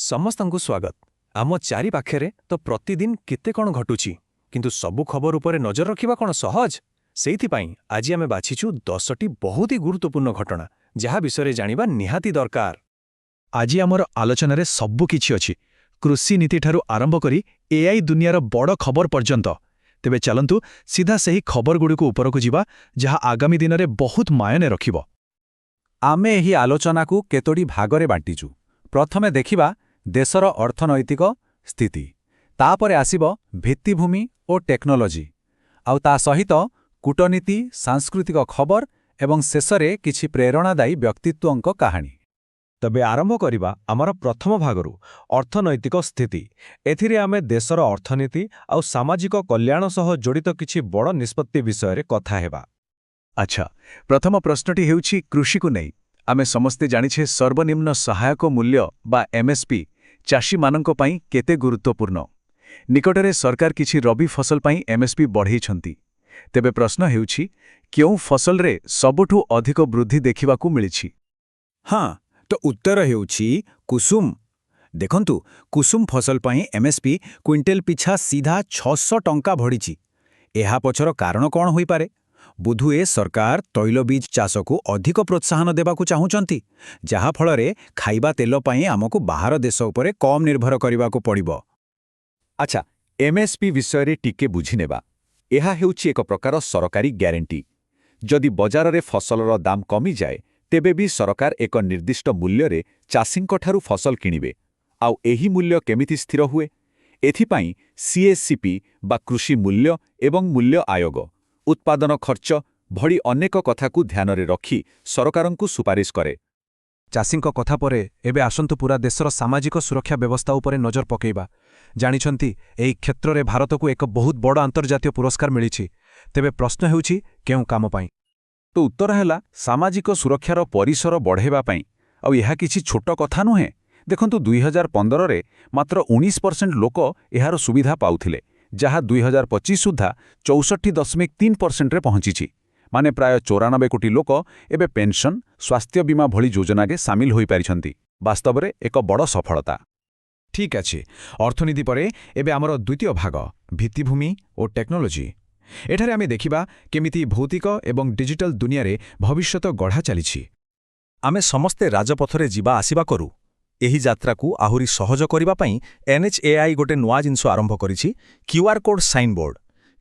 ସମସ୍ତଙ୍କୁ ସ୍ୱାଗତ। ଆମ ଚାରିପାଖରେ ତ ପ୍ରତିଦିନ କେତେ କ'ଣ ଘଟୁଛି, କିନ୍ତୁ ସବୁ ଖବର ଉପରେ ନଜର ରଖିବା କ'ଣ ସହଜ? ସେଇଥିପାଇଁ ଆଜି ଆମେ ବାଛିଛୁ 10ଟି ବହୁତ ହି ଗୁରୁତ୍ୱପୂର୍ଣ୍ଣ ଘଟଣା, ଯାହା ବିଷୟରେ ଜାଣିବା ନିହାତି ଦରକାର। ଆଜି ଆମର ଆଲୋଚନାରେ ସବୁ କିଛି ଅଛି, କୃଷି ନୀତିଠାରୁ ଆରମ୍ଭ କରି ଏଆଇ ଦୁନିଆର ବଡ଼ ଖବର ପର୍ଯ୍ୟନ୍ତ। ତେବେ ଚାଲନ୍ତୁ ସିଧା ସେହି ଖବରଗୁଡ଼ିକୁ ଉପରକୁ ଯିବା, ଯାହା ଆଗାମୀ ଦିନରେ ବହୁତ ମାୟନେ ରଖିବ। ଆମେ ଏହି ଆଲୋଚନାକୁ କେତୋଟି ଭାଗରେ ବାଣ୍ଟିଛୁ। ପ୍ରଥମେ ଦେଖିବା ଦେଶର ଅର୍ଥନୈତିକ ସ୍ଥିତି, ତାପରେ ଆସିବ ଭିତ୍ତିଭୂମି ଓ ଟେକ୍ନୋଲୋଜି, ଆଉ ତା ସହିତ କୂଟନୀତି, ସାଂସ୍କୃତିକ ଖବର ଏବଂ ଶେଷରେ କିଛି ପ୍ରେରଣାଦାୟୀ ବ୍ୟକ୍ତିତ୍ୱଙ୍କ କାହାଣୀ। ତେବେ ଆରମ୍ଭ କରିବା ଆମର ପ୍ରଥମ ଭାଗରୁ, ଅର୍ଥନୈତିକ ସ୍ଥିତି। ଏଥିରେ ଆମେ ଦେଶର ଅର୍ଥନୀତି ଆଉ ସାମାଜିକ କଲ୍ୟାଣ ସହ ଜଡ଼ିତ କିଛି ବଡ଼ ନିଷ୍ପତ୍ତି ବିଷୟରେ କଥା ହେବା। ଆଚ୍ଛା, ପ୍ରଥମ ପ୍ରଶ୍ନଟି ହେଉଛି କୃଷିକୁ ନେଇ। ଆମେ ସମସ୍ତେ ଜାଣିଛେ ସର୍ବନିମ୍ନ ସହାୟକ ମୂଲ୍ୟ ବା ଏମ୍ଏସ୍ପି ଚାଷୀମାନଙ୍କ ପାଇଁ କେତେ ଗୁରୁତ୍ୱପୂର୍ଣ୍ଣ। ନିକଟରେ ସରକାର କିଛି ରବି ଫସଲ ପାଇଁ ଏମ୍ଏସ୍ପି ବଢ଼େଇଛନ୍ତି। ତେବେ ପ୍ରଶ୍ନ ହେଉଛି, କେଉଁ ଫସଲରେ ସବୁଠୁ ଅଧିକ ବୃଦ୍ଧି ଦେଖିବାକୁ ମିଳିଛି? ହଁ, ତ ଉତ୍ତର ହେଉଛି କୁସୁମ। ଦେଖନ୍ତୁ, କୁସୁମ ଫସଲ ପାଇଁ ଏମ୍ଏସ୍ପି କ୍ୱିଣ୍ଟାଲ ପିଛା ସିଧା 600 ଟଙ୍କା ବଢ଼ିଛି। ଏହା ପଛର କାରଣ କ'ଣ ହୋଇପାରେ? ବୋଧହୁଏ ସରକାର ତୈଳବୀଜ ଚାଷକୁ ଅଧିକ ପ୍ରୋତ୍ସାହନ ଦେବାକୁ ଚାହୁଁଛନ୍ତି, ଯାହାଫଳରେ ଖାଇବା ତେଲ ପାଇଁ ଆମକୁ ବାହାର ଦେଶ ଉପରେ କମ୍ ନିର୍ଭର କରିବାକୁ ପଡ଼ିବ। ଆଚ୍ଛା, ଏମ୍ଏସ୍ପି ବିଷୟରେ ଟିକେ ବୁଝିନେବା। ଏହା ହେଉଛି ଏକ ପ୍ରକାର ସରକାରୀ ଗ୍ୟାରେଣ୍ଟି। ଯଦି ବଜାରରେ ଫସଲର ଦାମ କମିଯାଏ, ତେବେ ବି ସରକାର ଏକ ନିର୍ଦ୍ଦିଷ୍ଟ ମୂଲ୍ୟରେ ଚାଷୀଙ୍କଠାରୁ ଫସଲ କିଣିବେ। ଆଉ ଏହି ମୂଲ୍ୟ କେମିତି ସ୍ଥିର ହୁଏ? ଏଥିପାଇଁ ସିଏସ୍ସିପି ବା କୃଷି ମୂଲ୍ୟ ଏବଂ ମୂଲ୍ୟ ଆୟୋଗ, ଉତ୍ପାଦନ ଖର୍ଚ୍ଚ ଭଳି ଅନେକ କଥାକୁ ଧ୍ୟାନରେ ରଖି ସରକାରଙ୍କୁ ସୁପାରିଶ କରେ। ଚାଷୀଙ୍କ କଥା ପରେ ଏବେ ଆସନ୍ତୁ ପୁରା ଦେଶର ସାମାଜିକ ସୁରକ୍ଷା ବ୍ୟବସ୍ଥା ଉପରେ ନଜର ପକାଇବା। ଜାଣିଛନ୍ତି, ଏହି କ୍ଷେତ୍ରରେ ଭାରତକୁ ଏକ ବହୁତ ବଡ଼ ଆନ୍ତର୍ଜାତୀୟ ପୁରସ୍କାର ମିଳିଛି। ତେବେ ପ୍ରଶ୍ନ ହେଉଛି, କେଉଁ କାମ ପାଇଁ? ତ ଉତ୍ତର ହେଲା ସାମାଜିକ ସୁରକ୍ଷାର ପରିସର ବଢ଼ାଇବା ପାଇଁ। ଆଉ ଏହା କିଛି ଛୋଟ କଥା ନୁହେଁ। ଦେଖନ୍ତୁ, 2015ରେ ମାତ୍ର 19% ଲୋକ ଏହାର ସୁବିଧା ପାଉଥିଲେ, ଯାହା 2025 ସୁଦ୍ଧା 64.3%ରେ ପହଞ୍ଚିଛି। ମାନେ ପ୍ରାୟ 94 କୋଟି ଲୋକ ଏବେ ପେନ୍ସନ୍, ସ୍ୱାସ୍ଥ୍ୟ ବୀମା ଭଳି ଯୋଜନାରେ ସାମିଲ ହୋଇପାରିଛନ୍ତି। ବାସ୍ତବରେ ଏକ ବଡ଼ ସଫଳତା। ଠିକ୍ ଅଛି, ଅର୍ଥନୀତି ପରେ ଏବେ ଆମର ଦ୍ୱିତୀୟ ଭାଗ, ଭିତ୍ତିଭୂମି ଓ ଟେକ୍ନୋଲୋଜି। ଏଠାରେ ଆମେ ଦେଖିବା କେମିତି ଭୌତିକ ଏବଂ ଡିଜିଟାଲ ଦୁନିଆରେ ଭବିଷ୍ୟତ ଗଢ଼ା ଚାଲିଛି। ଆମେ ସମସ୍ତେ ରାଜପଥରେ ଯିବା ଆସିବା କରୁ। ଏହି ଯାତ୍ରାକୁ ଆହୁରି ସହଜ କରିବା ପାଇଁ NHAI ଗୋଟେ ନୂଆ ଜିନିଷ ଆରମ୍ଭ କରିଛି, QR କୋଡ୍ ସାଇନ୍ ବୋର୍ଡ।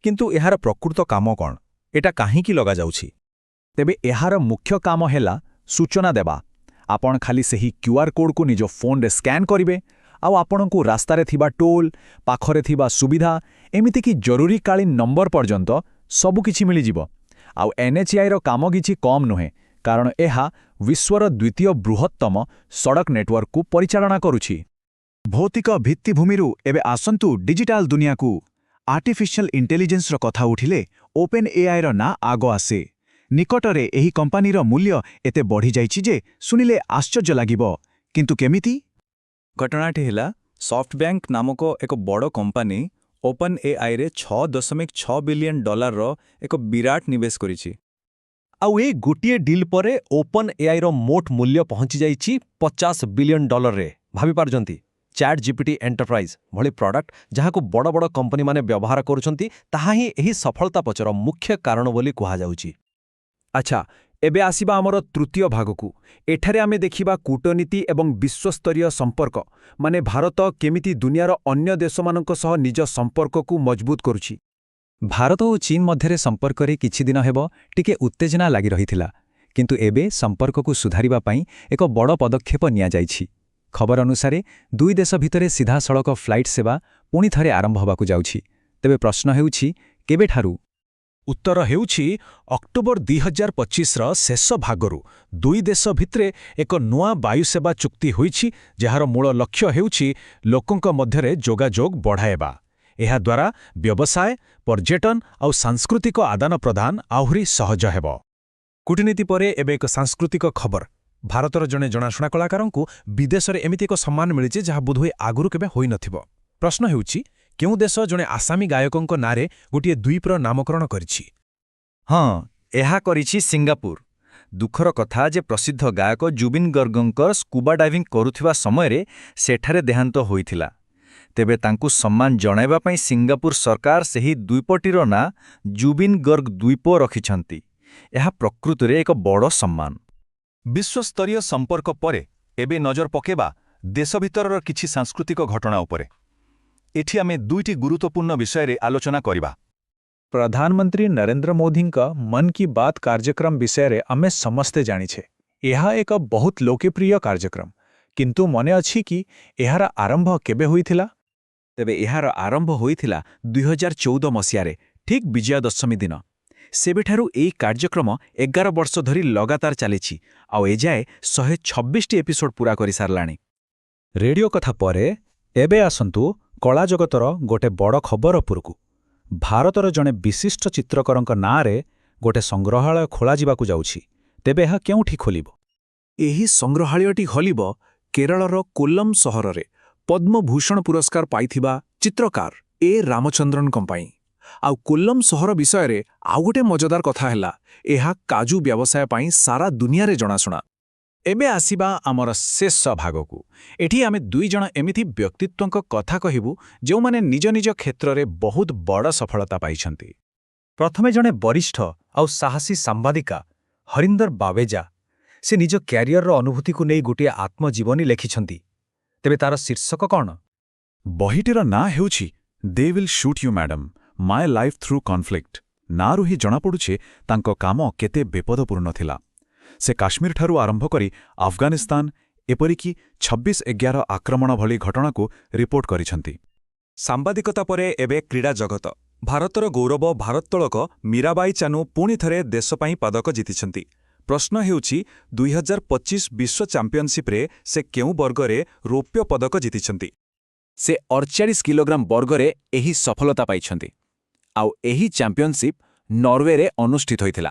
କିନ୍ତୁ ଏହାର ପ୍ରକୃତ କାମ କ'ଣ? ଏଟା କାହିଁକି ଲଗାଯାଉଛି? ତେବେ ଏହାର ମୁଖ୍ୟ କାମ ହେଲା ସୂଚନା ଦେବା। ଆପଣ ଖାଲି ସେହି QR କୋଡ୍କୁ ନିଜ ଫୋନ୍ରେ ସ୍କାନ୍ କରିବେ, ଆଉ ଆପଣଙ୍କୁ ରାସ୍ତାରେ ଥିବା ଟୋଲ୍, ପାଖରେ ଥିବା ସୁବିଧା, ଏମିତିକି ଜରୁରୀକାଳୀନ ନମ୍ବର ପର୍ଯ୍ୟନ୍ତ ସବୁକିଛି ମିଳିଯିବ। ଆଉ NHAIର କାମ କିଛି କମ୍ ନୁହେଁ, କାରଣ ଏହା ବିଶ୍ୱର ଦ୍ୱିତୀୟ ବୃହତ୍ତମ ସଡ଼କ ନେଟୱାର୍କକୁ ପରିଚାଳନା କରୁଛି। ଭୌତିକ ଭିତ୍ତିଭୂମିରୁ ଏବେ ଆସନ୍ତୁ ଡିଜିଟାଲ ଦୁନିଆକୁ। ଆର୍ଟିଫିସିଆଲ ଇଣ୍ଟେଲିଜେନ୍ସର କଥା ଉଠିଲେ OpenAIର ନାଁ ଆଗ ଆସେ। ନିକଟରେ ଏହି କମ୍ପାନୀର ମୂଲ୍ୟ ଏତେ ବଢ଼ିଯାଇଛି ଯେ ଶୁଣିଲେ ଆଶ୍ଚର୍ଯ୍ୟ ଲାଗିବ। କିନ୍ତୁ କେମିତି? ଘଟଣାଟି ହେଲା, ସଫ୍ଟବ୍ୟାଙ୍କ ନାମକ ଏକ ବଡ଼ କମ୍ପାନୀ OpenAIରେ $6.6 ବିଲିୟନ ଏକ ବିରାଟ ନିବେଶ କରିଛି। ଆଉ ଏ ଗୋଟିଏ ଡିଲ୍ ପରେ OpenAIର ମୋଟ ମୂଲ୍ୟ ପହଞ୍ଚିଯାଇଛି $50 ବିଲିୟନ। ଭାବିପାରୁଛନ୍ତି, ChatGPT ଏଣ୍ଟରପ୍ରାଇଜ୍ ଭଳି ପ୍ରଡକ୍ଟ ଯାହାକୁ ବଡ଼ ବଡ଼ କମ୍ପାନୀମାନେ ବ୍ୟବହାର କରୁଛନ୍ତି, ତାହା ହିଁ ଏହି ସଫଳତା ପଛର ମୁଖ୍ୟ କାରଣ ବୋଲି କୁହାଯାଉଛି। ଆଚ୍ଛା, ଏବେ ଆସିବା ଆମର ତୃତୀୟ ଭାଗକୁ। ଏଠାରେ ଆମେ ଦେଖିବା କୂଟନୀତି ଏବଂ ବିଶ୍ୱସ୍ତରୀୟ ସମ୍ପର୍କ, ମାନେ ଭାରତ କେମିତି ଦୁନିଆର ଅନ୍ୟ ଦେଶମାନଙ୍କ ସହ ନିଜ ସମ୍ପର୍କକୁ ମଜବୁତ କରୁଛି। ଭାରତ ଓ ଚୀନ ମଧ୍ୟରେ ସମ୍ପର୍କରେ କିଛି ଦିନ ହେବ ଟିକେ ଉତ୍ତେଜନା ଲାଗି ରହିଥିଲା, କିନ୍ତୁ ଏବେ ସମ୍ପର୍କକୁ ସୁଧାରିବା ପାଇଁ ଏକ ବଡ଼ ପଦକ୍ଷେପ ନିଆଯାଇଛି। ଖବର ଅନୁସାରେ ଦୁଇ ଦେଶ ଭିତରେ ସିଧାସଳଖ ଫ୍ଲାଇଟ୍ ସେବା ପୁଣି ଥରେ ଆରମ୍ଭ ହେବାକୁ ଯାଉଛି। ତେବେ ପ୍ରଶ୍ନ ହେଉଛି, କେବେଠାରୁ? ଉତ୍ତର ହେଉଛି ଅକ୍ଟୋବର 2025ର ଶେଷ ଭାଗରୁ ଦୁଇ ଦେଶ ଭିତରେ ଏକ ନୂଆ ବାୟୁସେବା ଚୁକ୍ତି ହୋଇଛି, ଯାହାର ମୂଳ ଲକ୍ଷ୍ୟ ହେଉଛି ଲୋକଙ୍କ ମଧ୍ୟରେ ଯୋଗାଯୋଗ ବଢ଼ାଇବା। ଏହାଦ୍ୱାରା ବ୍ୟବସାୟ, ପର୍ଯ୍ୟଟନ ଆଉ ସାଂସ୍କୃତିକ ଆଦାନ ପ୍ରଦାନ ଆହୁରି ସହଜ ହେବ। କୂଟନୀତି ପରେ ଏବେ ଏକ ସାଂସ୍କୃତିକ ଖବର। ଭାରତର ଜଣେ ଜଣାଶୁଣା କଳାକାରଙ୍କୁ ବିଦେଶରେ ଏମିତି ଏକ ସମ୍ମାନ ମିଳିଛି, ଯାହା ବୋଧହୁଏ ଆଗରୁ କେବେ ହୋଇନଥିବ। ପ୍ରଶ୍ନ ହେଉଛି, କେଉଁ ଦେଶ ଜଣେ ଆସାମୀ ଗାୟକଙ୍କ ନାଁରେ ଗୋଟିଏ ଦ୍ୱୀପର ନାମକରଣ କରିଛି? ହଁ, ଏହା କରିଛି ସିଙ୍ଗାପୁର। ଦୁଃଖର କଥା ଯେ ପ୍ରସିଦ୍ଧ ଗାୟକ ଜୁବିନ୍ ଗର୍ଗଙ୍କର ସ୍କୁବା ଡାଇଭିଂ କରୁଥିବା ସମୟରେ ସେଠାରେ ଦେହାନ୍ତ ହୋଇଥିଲା। ତେବେ ତାଙ୍କୁ ସମ୍ମାନ ଜଣାଇବା ପାଇଁ ସିଙ୍ଗାପୁର ସରକାର ସେହି ଦ୍ୱୀପଟିର ନାଁ ଜୁବିନ୍ ଗର୍ଗ ଦ୍ୱୀପ ରଖିଛନ୍ତି। ଏହା ପ୍ରକୃତରେ ଏକ ବଡ଼ ସମ୍ମାନ। ବିଶ୍ୱସ୍ତରୀୟ ସମ୍ପର୍କ ପରେ ଏବେ ନଜର ପକେଇବା ଦେଶ ଭିତରର କିଛି ସାଂସ୍କୃତିକ ଘଟଣା ଉପରେ। ଏଠି ଆମେ ଦୁଇଟି ଗୁରୁତ୍ୱପୂର୍ଣ୍ଣ ବିଷୟରେ ଆଲୋଚନା କରିବା। ପ୍ରଧାନମନ୍ତ୍ରୀ ନରେନ୍ଦ୍ର ମୋଦିଙ୍କ ମନ୍ କି ବାତ୍ କାର୍ଯ୍ୟକ୍ରମ ବିଷୟରେ ଆମେ ସମସ୍ତେ ଜାଣିଛେ। ଏହା ଏକ ବହୁତ ଲୋକପ୍ରିୟ କାର୍ଯ୍ୟକ୍ରମ, କିନ୍ତୁ ମନେ ଅଛି କି ଏହାର ଆରମ୍ଭ କେବେ ହୋଇଥିଲା? ତେବେ ଏହାର ଆରମ୍ଭ ହୋଇଥିଲା 2014 ମସିହାରେ, ଠିକ୍ ବିଜୟା ଦଶମୀ ଦିନ। ସେବେଠାରୁ ଏହି କାର୍ଯ୍ୟକ୍ରମ 11 ବର୍ଷ ଧରି ଲଗାତାର ଚାଲିଛି, ଆଉ ଏଯାଏ 126ଟି ଏପିସୋଡ୍ ପୂରା କରିସାରିଲାଣି। ରେଡିଓ କଥା ପରେ ଏବେ ଆସନ୍ତୁ କଳା ଜଗତର ଗୋଟେ ବଡ଼ ଖବର ଉପରକୁ। ଭାରତର ଜଣେ ବିଶିଷ୍ଟ ଚିତ୍ରକରଙ୍କ ନାଁରେ ଗୋଟେ ସଂଗ୍ରହାଳୟ ଖୋଲାଯିବାକୁ ଯାଉଛି। ତେବେ ଏହା କେଉଁଠି ଖୋଲିବ? ଏହି ସଂଗ୍ରହାଳୟଟି ଖୋଲିବ କେରଳର କୋଲ୍ଲମ ସହରରେ ପଦ୍ମଭୂଷଣ ପୁରସ୍କାର ପାଇଥିବା ଚିତ୍ରକାର ଏ ରାମଚନ୍ଦ୍ରନଙ୍କ ପାଇଁ। ଆଉ କୋଲ୍ଲମ ସହର ବିଷୟରେ ଆଉ ଗୋଟେ ମଜାଦାର କଥା ହେଲା, ଏହା କାଜୁ ବ୍ୟବସାୟ ପାଇଁ ସାରା ଦୁନିଆରେ ଜଣାଶୁଣା। ଏବେ ଆସିବା ଆମର ଶେଷ ଭାଗକୁ। ଏଠି ଆମେ ଦୁଇଜଣ ଏମିତି ବ୍ୟକ୍ତିତ୍ୱଙ୍କ କଥା କହିବୁ ଯେଉଁମାନେ ନିଜ ନିଜ କ୍ଷେତ୍ରରେ ବହୁତ ବଡ଼ ସଫଳତା ପାଇଛନ୍ତି। ପ୍ରଥମେ ଜଣେ ବରିଷ୍ଠ ଆଉ ସାହସୀ ସାମ୍ବାଦିକା ହରିନ୍ଦର ବାବେଜା। ସେ ନିଜ କ୍ୟାରିୟରର ଅନୁଭୂତିକୁ ନେଇ ଗୋଟିଏ ଆତ୍ମଜୀବନୀ ଲେଖିଛନ୍ତି। ତେବେ ତାର ଶୀର୍ଷକ କ'ଣ? ବହିଟିର ନାଁ ହେଉଛି they will shoot you madam, my life through conflict. ନାଁରୁ ହିଁ ଜଣାପଡ଼ୁଛି ତାଙ୍କ କାମ କେତେ ବିପଦପୂର୍ଣ୍ଣ ଥିଲା। ସେ କାଶ୍ମୀରଠାରୁ ଆରମ୍ଭ କରି ଆଫଗାନିସ୍ତାନ, ଏପରିକି 26/11 ଆକ୍ରମଣ ଭଳି ଘଟଣାକୁ ରିପୋର୍ଟ କରିଛନ୍ତି। ସାମ୍ବାଦିକତା ପରେ ଏବେ କ୍ରୀଡ଼ା ଜଗତ। ଭାରତର ଗୌରବ ଭାରୋତ୍ତୋଳକ ମୀରାବାଇ ଚାନୁ ପୁଣି ଥରେ ଦେଶ ପାଇଁ ପଦକ ଜିତିଛନ୍ତି। ପ୍ରଶ୍ନ ହେଉଛି 2025 ବିଶ୍ୱ ଚାମ୍ପିୟନସିପ୍ରେ ସେ କେଉଁ ବର୍ଗରେ ରୌପ୍ୟ ପଦକ ଜିତିଛନ୍ତି? ସେ 48 କିଲୋଗ୍ରାମ ବର୍ଗରେ ଏହି ସଫଳତା ପାଇଛନ୍ତି। ଆଉ ଏହି ଚାମ୍ପିୟନସିପ୍ ନରୱେରେ ଅନୁଷ୍ଠିତ ହୋଇଥିଲା।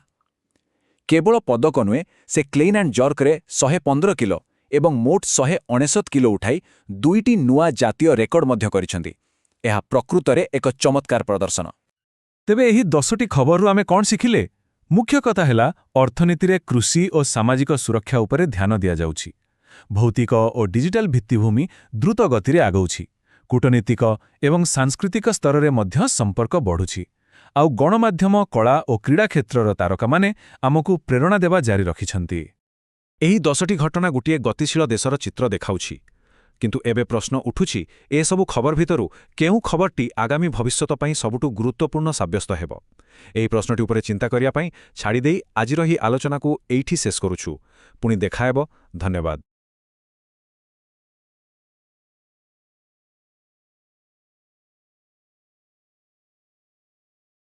କେବଳ ପଦକ ନୁହେଁ, ସେ କ୍ଲିନ୍ ଆଣ୍ଡ ଜର୍କରେ 115 କିଲୋ ଏବଂ ମୋଟ 169 କିଲୋ ଉଠାଇ 2ଟି ନୂଆ ଜାତୀୟ ରେକର୍ଡ ମଧ୍ୟ କରିଛନ୍ତି। ଏହା ପ୍ରକୃତରେ ଏକ ଚମତ୍କାର ପ୍ରଦର୍ଶନ। ତେବେ ଏହି 10ଟି ଖବରରୁ ଆମେ କ'ଣ ଶିଖିଲେ? ମୁଖ୍ୟ କଥା ହେଲା ଅର୍ଥନୀତିରେ କୃଷି ଓ ସାମାଜିକ ସୁରକ୍ଷା ଉପରେ ଧ୍ୟାନ ଦିଆଯାଉଛି। ଭୌତିକ ଓ ଡିଜିଟାଲ ଭିତ୍ତିଭୂମି ଦ୍ରୁତ ଗତିରେ ଆଗଉଛି। କୂଟନୀତିକ ଏବଂ ସାଂସ୍କୃତିକ ସ୍ତରରେ ମଧ୍ୟ ସମ୍ପର୍କ ବଢ଼ୁଛି। ଆଉ ଗଣମାଧ୍ୟମ, କଳା ଓ କ୍ରୀଡ଼ା କ୍ଷେତ୍ରର ତାରକାମାନେ ଆମକୁ ପ୍ରେରଣା ଦେବା ଜାରି ରଖିଛନ୍ତି। ଏହି 10ଟି ଘଟଣା ଗୋଟିଏ ଗତିଶୀଳ ଦେଶର ଚିତ୍ର ଦେଖାଉଛି। କିନ୍ତୁ ଏବେ ପ୍ରଶ୍ନ ଉଠୁଛି, ଏସବୁ ଖବର ଭିତରୁ କେଉଁ ଖବରଟି ଆଗାମୀ ଭବିଷ୍ୟତ ପାଇଁ ସବୁଠୁ ଗୁରୁତ୍ୱପୂର୍ଣ୍ଣ ସାବ୍ୟସ୍ତ ହେବ? ଏହି ପ୍ରଶ୍ନଟି ଉପରେ ଚିନ୍ତା କରିବା ପାଇଁ ଛାଡ଼ିଦେଇ ଆଜିର ଏହି ଆଲୋଚନାକୁ ଏଇଠି ଶେଷ କରୁଛୁ। ପୁଣି ଦେଖାହେବ। ଧନ୍ୟବାଦ।